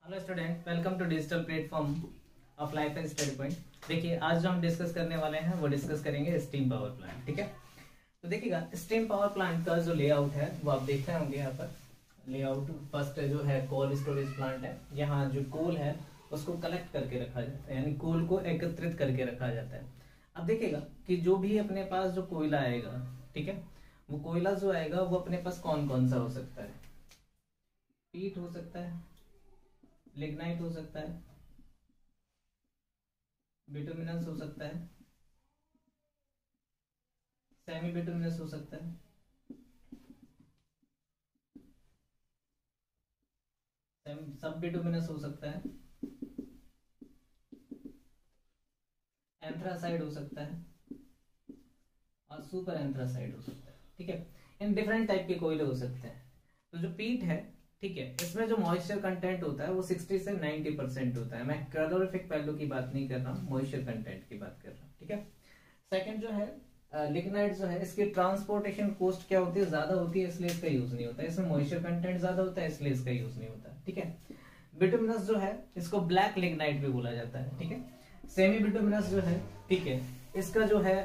Hello student, welcome to digital platform of life and study point. देखिए, आज जो हम डिस्कस करने वाले हैं वो डिस्कस करेंगे स्टीम पावर प्लांट। ठीक है, तो देखिएगा स्टीम पावर प्लांट का जो लेआउट है वो आप देख रहे होंगे। यहाँ पर लेआउट फर्स्ट जो है कोल स्टोरेज प्लांट है। यहाँ जो कोल है उसको कलेक्ट करके रखा जाता है, यानी कोल को एकत्रित करके रखा जाता है। अब देखिएगा कि जो भी अपने पास जो कोयला आएगा, ठीक है, वो कोयला जो आएगा वो अपने पास कौन कौन सा हो सकता है। पीट हो सकता है, लिग्नाइट हो सकता है, बिटुमिनस हो सकता है, सेमी बिटुमिनस हो सकता है, सब बिटुमिनस हो सकता है, एंथ्रासाइड हो सकता है और सुपर एंथ्रासाइड हो सकता है। ठीक है, इन डिफरेंट टाइप के कोयले हो सकते हैं। तो जो पीट है, ठीक है, इसमें जो मॉइस्चर कंटेंट होता है वो 60 से 90% होता है। मैं कैलोरीफिक वैल्यू की बात नहीं कर रहा हूँ, मॉइस्चर कंटेंट की बात कर रहा हूँ। ठीक है, सेकंड जो है लिग्नाइट जो है, इसकी ट्रांसपोर्टेशन कॉस्ट क्या होती है, ज्यादा होती है, इसलिए इसका यूज नहीं होता है। इसमें मॉइस्चर कंटेंट ज्यादा होता है, इसलिए इसका यूज नहीं होता। ठीक है, बिटुमिनस जो है इसको ब्लैक लिग्नाइट भी बोला जाता है। ठीक है, सेमी बिटुमिनस जो है, ठीक है, इसका जो है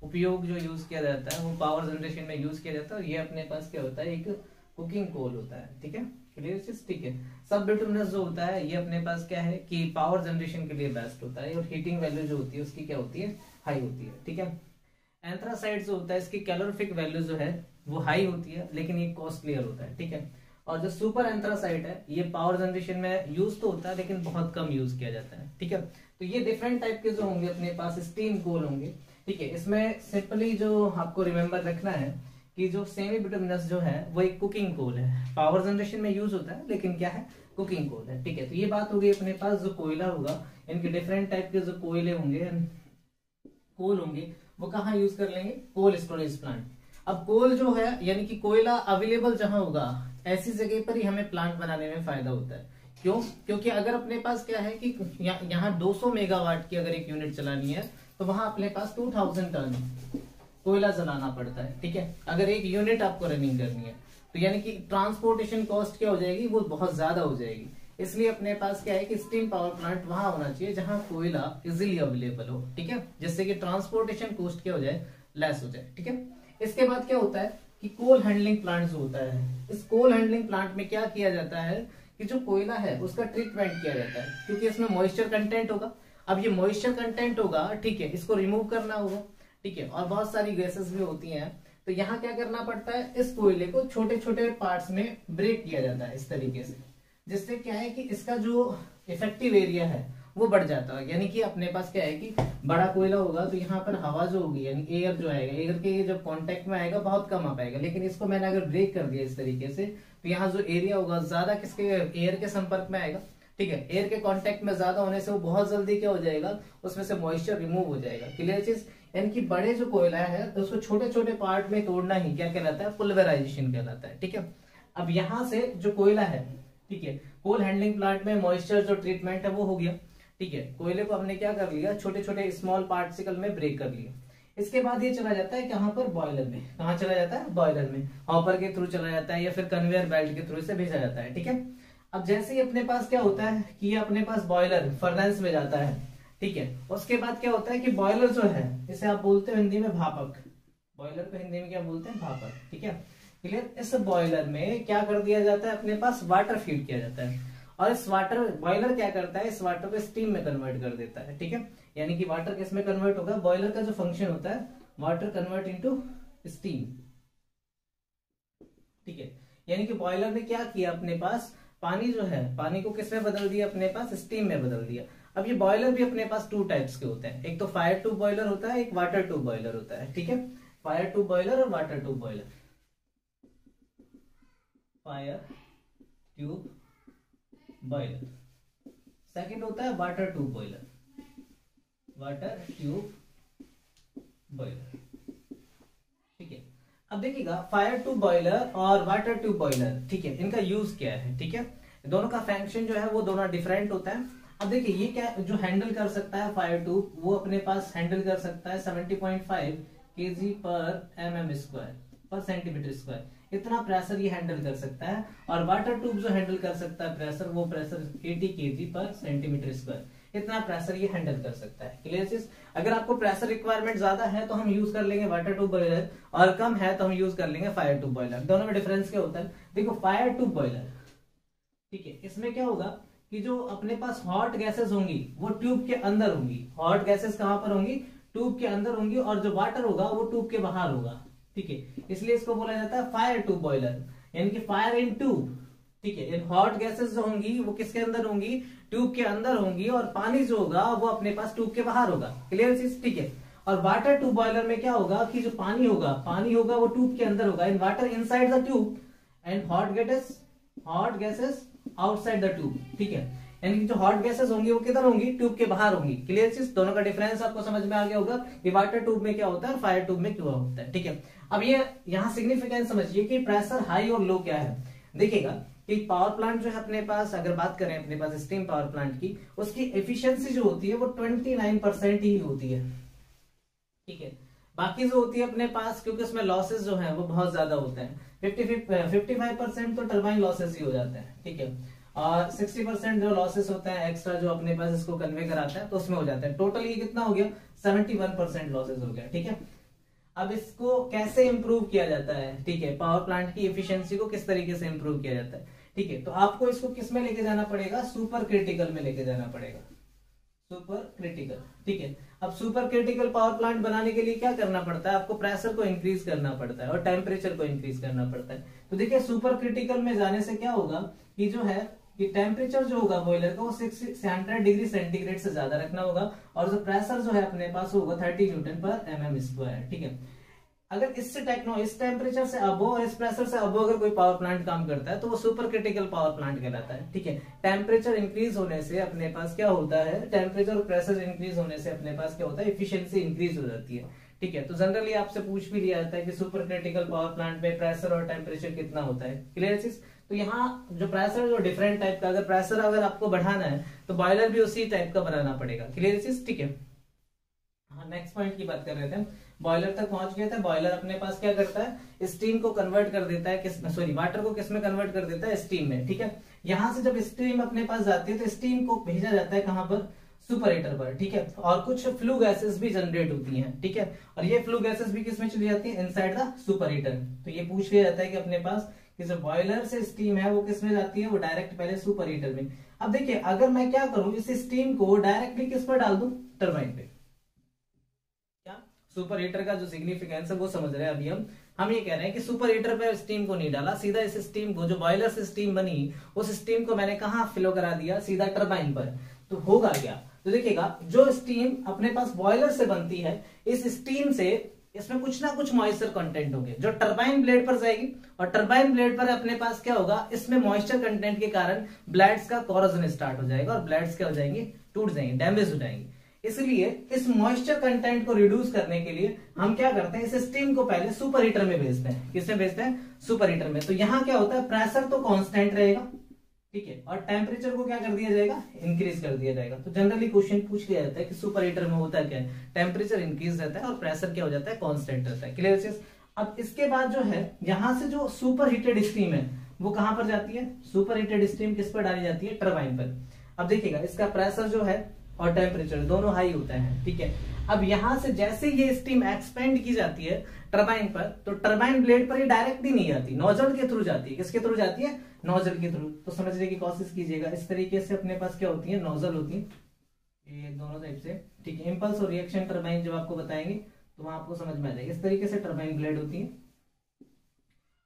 उपयोग जो यूज किया जाता है वो पावर जनरेशन में यूज किया जाता है। और ये अपने पास क्या होता है, एक कुकिंग कोल होता है। ठीक है, क्लियर चीज। ठीक है, सब बिटुमिनस जो होता है ये अपने पास क्या है कि पावर जनरेशन के लिए बेस्ट होता है और हीटिंग वैल्यू जो होती है उसकी क्या होती है, हाई होती है। ठीक है, एंथ्रासाइड जो होता है इसकी कैलोरीफिक वैल्यू जो है वो हाई होती है, लेकिन ये कॉस्टलियर होता है। ठीक है, और जो सुपर एंथ्रासाइड है ये पावर जनरेशन में यूज तो होता है लेकिन बहुत कम यूज किया जाता है। ठीक है, तो ये डिफरेंट टाइप के जो होंगे अपने पास स्टीम कोल होंगे। ठीक है, इसमें सिंपली जो आपको रिमेम्बर रखना है कि जो सेमी बिटुमिनस जो है वो एक कुकिंग कोल है, पावर जनरेशन में यूज होता है लेकिन क्या है, कुकिंग कोल है। ठीक है, तो ये बात हो गई। अपने पास जो कोयला होगा, इनके डिफरेंट टाइप के जो कोयले होंगे, कोल होंगे, वो कहाँ यूज कर लेंगे, कोल स्टोरेज प्लांट। अब कोल जो है यानी कि कोयला अवेलेबल जहां होगा ऐसी जगह पर ही हमें प्लांट बनाने में फायदा होता है। क्यों? क्योंकि अगर अपने पास क्या है कि यहाँ 200 मेगावाट की अगर एक यूनिट चलानी है तो वहां अपने पास 2000 टन कोयला जलाना पड़ता है। ठीक है, अगर एक यूनिट आपको रनिंग करनी है तो यानी कि ट्रांसपोर्टेशन कॉस्ट क्या हो जाएगी, वो बहुत ज्यादा हो जाएगी। इसलिए अपने पास क्या है कि स्टीम पावर प्लांट वहां होना चाहिए जहां कोयला इजीली अवेलेबल हो। ठीक है, जिससे कि ट्रांसपोर्टेशन कॉस्ट क्या हो जाए, लेस हो जाए। ठीक है, इसके बाद क्या होता है कि कोल हैंडलिंग प्लांट जो होता है, इस कोल हैंडलिंग प्लांट में क्या किया जाता है कि जो कोयला है उसका ट्रीटमेंट किया जाता है, क्योंकि इसमें मॉइस्चर कंटेंट होगा। अब ये मॉइस्चर कंटेंट होगा, ठीक है, इसको रिमूव करना होगा। ठीक है, और बहुत सारी गैसेस भी होती हैं, तो यहाँ क्या करना पड़ता है, इस कोयले को छोटे छोटे पार्ट्स में ब्रेक किया जाता है इस तरीके से, जिससे क्या है कि इसका जो इफेक्टिव एरिया है वो बढ़ जाता है। यानी कि अपने पास क्या है कि बड़ा कोयला होगा तो यहाँ पर हवा जो होगी यानी एयर जो आएगा, एयर के जब कांटेक्ट में आएगा बहुत कम आ पाएगा। लेकिन इसको मैंने अगर ब्रेक कर दिया इस तरीके से तो यहाँ जो एरिया होगा ज्यादा किसके, एयर के संपर्क में आएगा। ठीक है, एयर के कांटेक्ट में ज्यादा होने से वो बहुत जल्दी क्या हो जाएगा, उसमें से मॉइस्चर रिमूव हो जाएगा। क्लियर चीज। यानी कि बड़े जो कोयला है तो उसको छोटे छोटे पार्ट में तोड़ना ही क्या कहलाता है, पुल्वराइजेशन कहलाता है। ठीक है, अब यहाँ से जो कोयला है, ठीक है, कोल हैंडलिंग प्लांट में मॉइस्चर जो ट्रीटमेंट है वो हो गया। ठीक है, कोयले को हमने क्या कर लिया, छोटे छोटे स्मॉल पार्टिकल में ब्रेक कर लिया। इसके बाद ये चला जाता है कहाँ पर, बॉयलर में। कहाँ चला जाता है, बॉयलर में। हॉपर के थ्रू चला जाता है या फिर कन्वेयर बेल्ट के थ्रू से भेजा जाता है। ठीक है, अब जैसे ही अपने पास क्या होता है कि ये अपने पास बॉयलर फर्नेस में जाता है। ठीक है, उसके बाद क्या होता है कि बॉयलर जो है, इसे आप बोलते हो हिंदी में भापक। बॉयलर को हिंदी में क्या बोलते हैं, भापक। ठीक है, क्लियर। इस बॉयलर में क्या कर दिया जाता है, अपने पास वाटर फीड किया जाता है, और इस वाटर, बॉयलर क्या करता है, इस वाटर को स्टीम में कन्वर्ट कर देता है। ठीक है, यानी कि वाटर किस में कन्वर्ट होगा, बॉयलर का जो फंक्शन होता है, वाटर कन्वर्ट इनटू स्टीम। ठीक है, यानी कि बॉयलर ने क्या किया, अपने पास पानी जो है, पानी को किस में बदल दिया, अपने पास स्टीम में बदल दिया। अब ये बॉयलर भी अपने पास 2 टाइप्स के होते हैं, एक तो फायर ट्यूब बॉयलर होता है, एक वाटर ट्यूब बॉयलर होता है। ठीक है, फायर ट्यूब बॉयलर और water tube boiler. Fire tube boiler, second होता है water tube boiler, water tube boiler. ठीक है, अब देखिएगा फायर ट्यूब बॉयलर और वाटर ट्यूब बॉयलर, ठीक है, इनका यूज क्या है। ठीक है, दोनों का फंक्शन जो है वो दोनों डिफरेंट होता है। अब देखिए ये क्या जो हैंडल कर सकता है फायर ट्यूब, वो अपने पास हैंडल कर सकता है 70.5 kg पर mm स्क्वायर पर सेंटीमीटर स्क्वायर। इतना प्रेशर ये हैंडल कर सकता है। और वाटर ट्यूब जो हैंडल कर सकता है प्रेशर, वो प्रेशर 80 kg पर सेंटीमीटर स्क्वायर, इतना प्रेशर ये हैंडल कर सकता है। क्लियर चीज। अगर आपको प्रेशर रिक्वायरमेंट ज्यादा है तो हम यूज कर लेंगे वाटर ट्यूब बॉयलर, और कम है तो हम यूज कर लेंगे फायर ट्यूब बॉयलर। दोनों में डिफरेंस क्या होता है? देखो फायर ट्यूब बॉयलर, ठीक है, इसमें क्या होगा कि जो अपने पास हॉट गैसेस होंगी वो ट्यूब के अंदर होंगी। हॉट गैसेस कहां पर होंगी? ट्यूब के अंदर होंगी, और जो वाटर होगा वो ट्यूब के बाहर होगा। ठीक है, इसलिए इसको बोला जाता है फायर ट्यूब बॉयलर, यानी कि फायर इन ट्यूब। ठीक है, हॉट गैसेस जो होंगी वो किसके अंदर होंगी? ट्यूब के अंदर होंगी, और पानी जो होगा वो अपने पास ट्यूब के बाहर होगा। क्लियर चीज। ठीक है, और वाटर ट्यूब बॉयलर में क्या होगा कि जो पानी होगा वो ट्यूब के अंदर होगा, in water inside the tube and hot gases outside the tube. ठीक है, यानी कि जो हॉट गैसेस होंगी वो किधर होंगी? ट्यूब के बाहर होंगी। क्लियर चीज। दोनों का डिफरेंस आपको समझ में आ गया होगा कि वाटर ट्यूब में क्या होता है, फायर ट्यूब में क्या होता है। ठीक है, अब ये यहाँ सिग्निफिकेंस समझिए कि प्रेशर हाई और लो क्या है। देखिएगा कि पावर प्लांट जो है अपने पास, अगर बात करें अपने पास स्टीम पावर प्लांट की, उसकी एफिशिएंसी जो होती है वो 29% ही होती है। ठीक है, बाकी जो होती है अपने पास, क्योंकि उसमें लॉसेस जो है वो बहुत ज्यादा होते हैं, 55% तो टर्बाइन लॉसेस ही हो जाते हैं। ठीक है, और 60% जो लॉसेस होते हैं एक्स्ट्रा जो अपने पास इसको कन्वे कराता है तो उसमें हो जाता है। टोटल ये कितना हो गया? 71% लॉसेस हो गया। ठीक है, अब इसको कैसे इंप्रूव किया जाता है? ठीक है, पावर प्लांट की एफिशिएंसी को किस तरीके से इंप्रूव किया जाता है? ठीक है, तो आपको इसको किस में लेके जाना पड़ेगा? सुपर क्रिटिकल में लेके जाना पड़ेगा। Super critical. ठीक है, अब सुपर क्रिटिकल पावर प्लांट बनाने के लिए क्या करना पड़ता है? आपको प्रेशर को इंक्रीज करना पड़ता है और टेम्परेचर को इंक्रीज करना पड़ता है। तो देखिए सुपर क्रिटिकल में जाने से क्या होगा कि जो है कि टेम्परेचर जो होगा बॉयलर का वो 600 डिग्री सेंटीग्रेड से ज्यादा रखना होगा, और जो प्रेशर जो है अपने पास होगा 30 न्यूटन पर mm स्क्वायर। ठीक है, अगर इस टेम्परेचर से अबो और इस प्रेशर से अबो अगर कोई पावर प्लांट काम करता है तो वो सुपर क्रिटिकल पावर प्लांट कहलाता है। ठीक है, टेम्परेचर इंक्रीज होने से अपने पास क्या होता है? टेम्परेचर और प्रेशर इंक्रीज होने से अपने पास क्या होता है? एफिशिएंसी इंक्रीज हो जाती है। ठीक है, तो जनरली आपसे पूछ भी लिया जाता है कि सुपर क्रिटिकल पावर प्लांट में प्रेशर और टेम्परेचर कितना होता है। क्लियर चीज। तो यहाँ जो प्रेशर जो डिफरेंट टाइप का, अगर प्रेशर अगर आपको बढ़ाना है तो बॉयलर भी उसी टाइप का बनाना पड़ेगा। क्लियर चीज। ठीक है, हाँ नेक्स्ट पॉइंट की बात कर रहे थे, बॉयलर तक पहुंच गए थे। बॉयलर अपने पास क्या करता है? स्टीम को कन्वर्ट कर देता है वाटर को किस में कन्वर्ट कर देता है? स्टीम में। ठीक है, यहां से जब स्टीम अपने पास जाती है तो स्टीम को भेजा जाता है कहां पर? सुपर हीटर पर। ठीक है, और कुछ फ्लू गैसेस भी जनरेट होती हैं। ठीक है, और ये फ्लू गैसेस भी किसमें चली जाती है? Inside the super heater. तो ये पूछ लिया जाता है कि अपने पास कि जो बॉयलर से स्टीम है वो किसमें जाती है? वो डायरेक्ट पहले सुपर हीटर में। अब देखिए अगर मैं क्या करूं, इस स्टीम को डायरेक्टली किस पर डाल दूं? टरबाइन पे। क्या सुपर हीटर का जो सिग्निफिकेंस है वो समझ रहे हैं अभी हम ये कह रहे हैं कि सुपर हीटर पे स्टीम को नहीं डाला, सीधा इस स्टीम को, जो बॉयलर से स्टीम बनी उस स्टीम को मैंने कहां फ्लो करा दिया? सीधा टरबाइन पर। तो होगा क्या? तो देखिएगा जो स्टीम अपने पास बॉयलर से बनती है, इस स्टीम से इसमें कुछ ना कुछ मॉइस्चर कंटेंट होंगे जो टरबाइन ब्लेड पर जाएगी, और टरबाइन ब्लेड पर अपने पास क्या होगा? इसमें मॉइस्चर कंटेंट के कारण ब्लेड्स का कोरोजन स्टार्ट हो जाएगा और ब्लेड्स क्या हो जाएंगे? टूट जाएंगे, डैमेज हो जाएंगे। इसलिए इस मॉइस्चर कंटेंट को रिड्यूस करने के लिए हम क्या करते हैं? इस स्टीम को पहले सुपर हीटर में भेजते हैं। किसमें भेजते हैं? सुपर हीटर में। तो यहाँ क्या होता है? प्रेशर तो कांस्टेंट रहेगा। ठीक है, और टेम्परेचर को क्या कर दिया जाएगा? इंक्रीज कर दिया जाएगा। तो जनरली क्वेश्चन पूछ लिया जाता है कि सुपर हीटर में होता क्या है? टेम्परेचर इंक्रीज रहता है और प्रेशर क्या हो जाता है? कांस्टेंट रहता है। क्लियर चीज। अब इसके बाद जो है यहां से जो सुपर हीटेड स्टीम है वो कहां पर जाती है? सुपर हीटेड स्टीम किस पर डाली जाती है? टरबाइन पर। अब देखिएगा इसका प्रेशर जो है और टेम्परेचर दोनों हाई होते हैं। ठीक है, अब यहां से जैसे ये स्टीम एक्सपेंड की जाती है टरबाइन पर, तो टरबाइन ब्लेड पर ये डायरेक्टली नहीं जाती, नोजल के थ्रू जाती है। किसके थ्रू जाती है? नोजल के थ्रू। तो समझने की कोशिश कीजिएगा, इस तरीके से अपने पास क्या होती है? नोजल होती है ये दोनों टाइप से। ठीक है, इंपल्स और रिएक्शन टरबाइन जब आपको बताएंगे तो वहां आपको समझ में आ जाएगा। इस तरीके से टरबाइन ब्लेड होती है।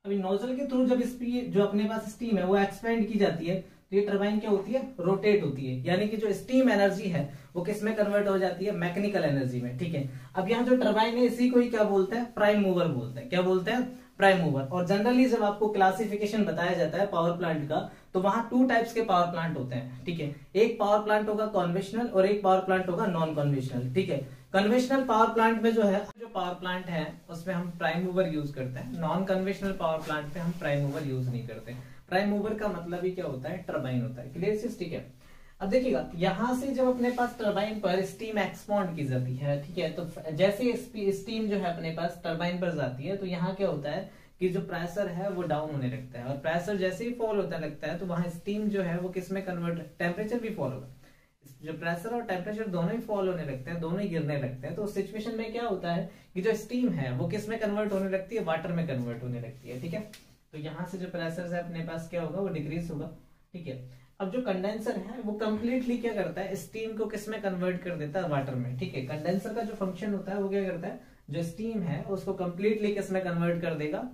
अभी नोजल के थ्रू जब इसकी जो अपने पास स्टीम है वो एक्सपेंड की जाती है तो ये टरबाइन क्या होती है? रोटेट होती है, यानी कि जो स्टीम एनर्जी है वो किस में कन्वर्ट हो जाती है? मैकेनिकल एनर्जी में। ठीक है, अब यहाँ जो टरबाइन है इसी को ही क्या बोलते हैं? प्राइम मूवर बोलते हैं। क्या बोलते हैं? Prime mover. और जनरली जब आपको क्लासिफिकेशन बताया जाता है पावर प्लांट का तो वहां 2 टाइप्स के पावर प्लांट होते हैं। ठीक है, एक पावर प्लांट होगा कन्वेंशनल और एक पावर प्लांट होगा नॉन कन्वेंशनल। ठीक है, कन्वेंशनल पावर प्लांट में जो पावर प्लांट है उसमें हम प्राइम मूवर यूज करते हैं। नॉन कन्वेंशनल पावर प्लांट में हम प्राइम मूवर यूज नहीं करते। प्राइम मूवर का मतलब ही क्या होता है? टरबाइन होता है। क्लियर चीज। ठीक है, अब देखिएगा यहां से जब अपने पास टरबाइन पर स्टीम एक्सपांड की जाती है, ठीक है, तो जैसे स्टीम जो है अपने पास टरबाइन पर जाती है तो यहाँ क्या होता है कि जो प्रेशर है वो डाउन होने लगता है, और प्रेशर जैसे ही फॉल होता लगता है तो वहां स्टीम जो है वो किस में कन्वर्ट, टेम्परेचर भी फॉल होगा, जो प्रेशर और टेम्परेचर दोनों ही फॉल होने लगते हैं, दोनों ही गिरने लगते हैं। तो उस सिचुएशन में क्या होता है कि जो स्टीम है वो किस में कन्वर्ट होने लगती है, वाटर में कन्वर्ट होने लगती है। ठीक है, तो यहाँ से जो प्रेशर है अपने पास क्या होगा, वो डिक्रीज होगा। ठीक है, अब जो कंडेंसर है वो कंप्लीटली क्या करता है, स्टीम को किस में कन्वर्ट कर देता है, वाटर में। ठीक है, कंडेंसर का जो फंक्शन होता है वो क्या करता है, जो स्टीम है उसको कंप्लीटली किस में कन्वर्ट कर देगा,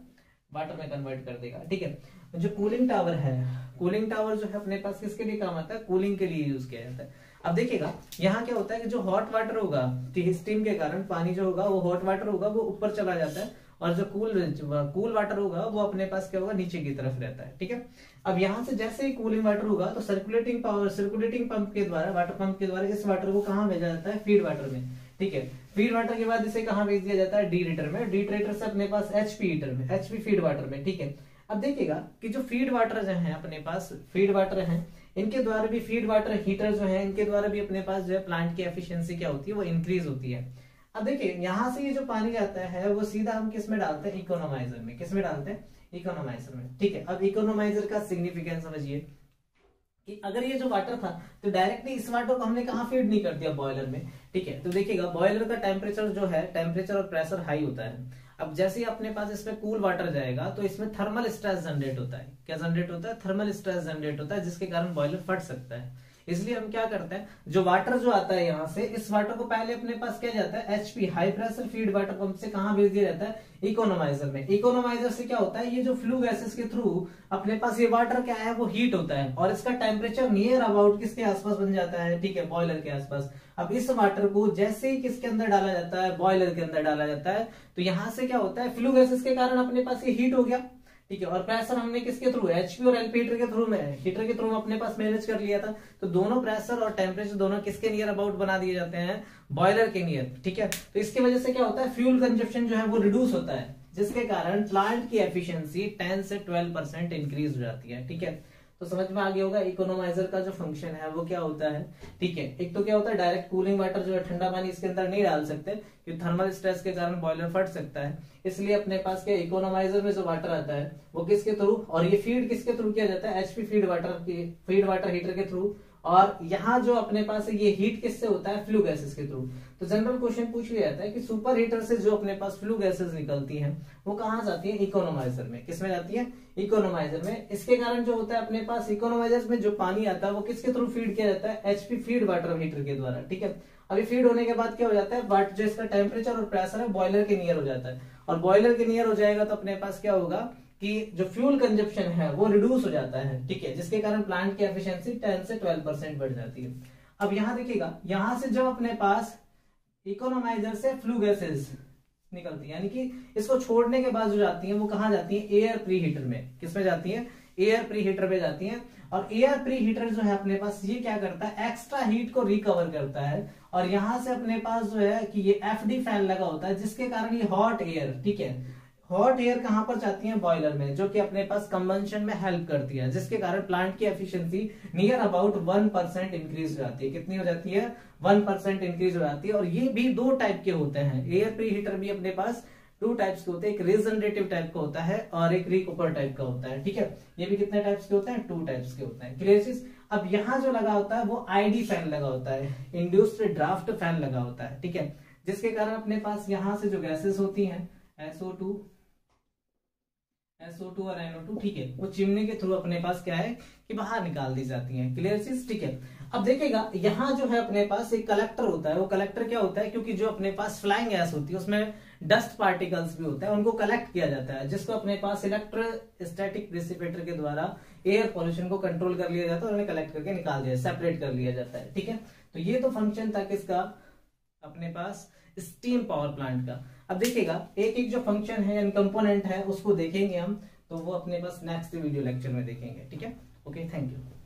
वाटर में कन्वर्ट कर देगा। ठीक है, जो कूलिंग टावर है, कूलिंग टावर जो है अपने पास किसके लिए काम आता है, कूलिंग के लिए यूज किया जाता है। अब देखिएगा यहाँ क्या होता है कि जो हॉट वाटर होगा, स्टीम के कारण पानी जो होगा वो हॉट वाटर होगा वो ऊपर चला जाता है, और जो कूल वाटर होगा वो अपने पास क्या होगा, नीचे की तरफ रहता है। ठीक है, अब यहाँ से जैसे ही कूलिंग वाटर होगा तो सर्कुलेटिंग पंप के द्वारा, वाटर पंप के द्वारा इस वाटर को कहाँ भेजा जाता है, फीड वाटर में। ठीक है, फीड वाटर के बाद इसे कहाँ भेज दिया जाता है, डीरेटर में, डीरेटर से अपने पास एचपी हीटर में, एचपी फीड वाटर में। ठीक है, अब देखिएगा कि जो फीड वाटर जो है अपने पास, फीड वाटर है, इनके द्वारा भी, फीड वाटर हीटर जो है इनके द्वारा भी अपने पास जो है प्लांट की एफिशिएंसी क्या होती है, वो इंक्रीज होती है। अब देखिए यहाँ से ये जो पानी आता है वो सीधा हम किस में डालते हैं, इकोनोमाइजर में। किस में डालते हैं, इकोनोमाइजर में। ठीक है, अब इकोनोमाइजर का सिग्निफिकेंस समझिए कि अगर ये जो वाटर था तो डायरेक्टली इस वाटर को हमने कहा फीड नहीं कर दिया, बॉयलर में। ठीक है, तो देखिएगा बॉयलर का टेम्परेचर जो है, टेम्परेचर और प्रेशर हाई होता है। अब जैसे ही अपने पास इसमें कूल वाटर जाएगा तो इसमें थर्मल स्ट्रेस जनरेट होता है। क्या जनरेट होता है, थर्मल स्ट्रेस जनरेट होता है, जिसके कारण बॉयलर फट सकता है। इसलिए हम क्या करते हैं, जो वाटर जो आता है यहाँ से, इस वाटर को पहले अपने पास क्या जाता है, HP high pressure feed water pump से कहाँ भेज दिया जाता है, इकोनोमाइजर में। इकोनोमाइजर से क्या होता है, ये जो फ्लू गैसेस के थ्रू अपने पास ये वाटर क्या है, वो हीट होता है, और इसका टेम्परेचर नियर अबाउट किसके आसपास बन जाता है, ठीक है, बॉयलर के आसपास। अब इस वाटर को जैसे ही किसके अंदर डाला जाता है, बॉयलर के अंदर डाला जाता है, तो यहाँ से क्या होता है, फ्लू गैसेस के कारण अपने पास ये हीट हो गया। ठीक है, और प्रेशर हमने किसके थ्रू, एचपी और एलपी हीटर के थ्रू में, हीटर के थ्रू अपने पास मैनेज कर लिया था। तो दोनों प्रेशर और टेम्परेचर दोनों किसके नियर अबाउट बना दिए जाते हैं, बॉयलर के नियर। ठीक है, तो इसकी वजह से क्या होता है, फ्यूल कंजप्शन जो है वो रिड्यूस होता है, जिसके कारण प्लांट की एफिशिएंसी 10 से 12% इंक्रीज हो जाती है। ठीक है, तो समझ में आ गया होगा इकोनोमाइजर का जो फंक्शन है वो क्या होता है। ठीक है, एक तो क्या होता है, डायरेक्ट कूलिंग वाटर जो है, ठंडा पानी इसके अंदर नहीं डाल सकते क्योंकि थर्मल स्ट्रेस के कारण बॉयलर फट सकता है। इसलिए अपने पास क्या, इकोनोमाइजर में जो वाटर आता है वो किसके थ्रू, और ये फीड किसके थ्रू किया जाता है, एचपी फीड वाटर हीटर के थ्रू। और यहाँ जो अपने पास है ये हीट किससे होता है, फ्लू गैसेस के थ्रू। तो जनरल क्वेश्चन पूछ लिया जाता है कि सुपर हीटर से जो अपने पास फ्लू गैसेस निकलती हैं वो कहाँ जाती है, इकोनोमाइजर में। किसमें जाती है, इकोनोमाइजर में। इसके कारण जो होता है अपने पास इकोनोमाइजर में जो पानी आता है वो किसके थ्रू फीड किया जाता है, एचपी फीड वाटर हीटर के द्वारा। ठीक है, अभी फीड होने के बाद क्या हो जाता है, जो इसका टेम्परेचर और प्रेशर है बॉयलर के नियर हो जाता है, और बॉयलर के नियर हो जाएगा तो अपने पास क्या होगा कि जो फ्यूल कंजप्शन है वो रिड्यूस हो जाता है। ठीक है, जिसके कारण प्लांट की एफिशिएंसी 10 से 12% बढ़ जाती है। अब यहाँ देखिएगा, यहाँ से जब अपने पास इकोनोमाइजर से फ्लू गैसेस निकलती है, यानी कि इसको छोड़ने के बाद जो जाती है वो कहाँ जाती है, एयर प्री हीटर में। किसमें जाती है, एयर प्री हीटर में जाती है। और एयर प्री हीटर जो है अपने पास ये क्या करता है, एक्स्ट्रा हीट को रिकवर करता है, और यहाँ से अपने पास जो है कि ये एफडी फैन लगा होता है, जिसके कारण ये हॉट एयर, ठीक है, हॉट एयर कहां पर जाती है, बॉयलर में, जो कि अपने पास कंबंशन में हेल्प करती है, जिसके कारण प्लांट की एफिशिएंसी नियर अबाउट 1% इंक्रीज हो जाती है। कितनी हो जाती है, 1% इंक्रीज हो जाती है। और ये भी दो टाइप के होते हैं, एयर प्री हीटर भी अपने पास 2 टाइप्स के होते हैं, एक रीजनरेटिव टाइप का होता है और एक रिकूपर टाइप का होता है। ठीक है, ये भी कितने टाइप्स के होते हैं, 2 टाइप्स के होते हैं। क्लियर चीज। अब यहाँ जो लगा होता है वो आईडी फैन लगा होता है, इंड्यूस्ड ड्राफ्ट फैन लगा होता है। ठीक है, जिसके कारण अपने पास यहाँ से जो गैसेस होती हैं, SO2 और NO2, ठीक है, वो चिमनी के थ्रू अपने पास क्या है कि बाहर निकाल दी जाती हैं। क्लियर चीज। ठीक है, अब देखिएगा यहाँ जो है अपने पास एक कलेक्टर होता है। वो कलेक्टर क्या होता है, क्योंकि जो अपने पास फ्लाइंग गैस होती है उसमें डस्ट पार्टिकल्स भी होता है, उनको कलेक्ट किया जाता है, जिसको अपने पास इलेक्ट्रोस्टैटिक डिसिपेटर के द्वारा एयर पॉल्यूशन को कंट्रोल कर लिया जाता है और उन्हें कलेक्ट करके निकाल दिया, सेपरेट कर लिया जाता है। ठीक है, तो ये तो फंक्शन था किसका, अपने पास स्टीम पावर प्लांट का। अब देखिएगा एक एक जो फंक्शन है एंड कंपोनेंट है उसको देखेंगे हम, तो वो अपने पास नेक्स्ट वीडियो लेक्चर में देखेंगे। ठीक है, ओके, थैंक यू।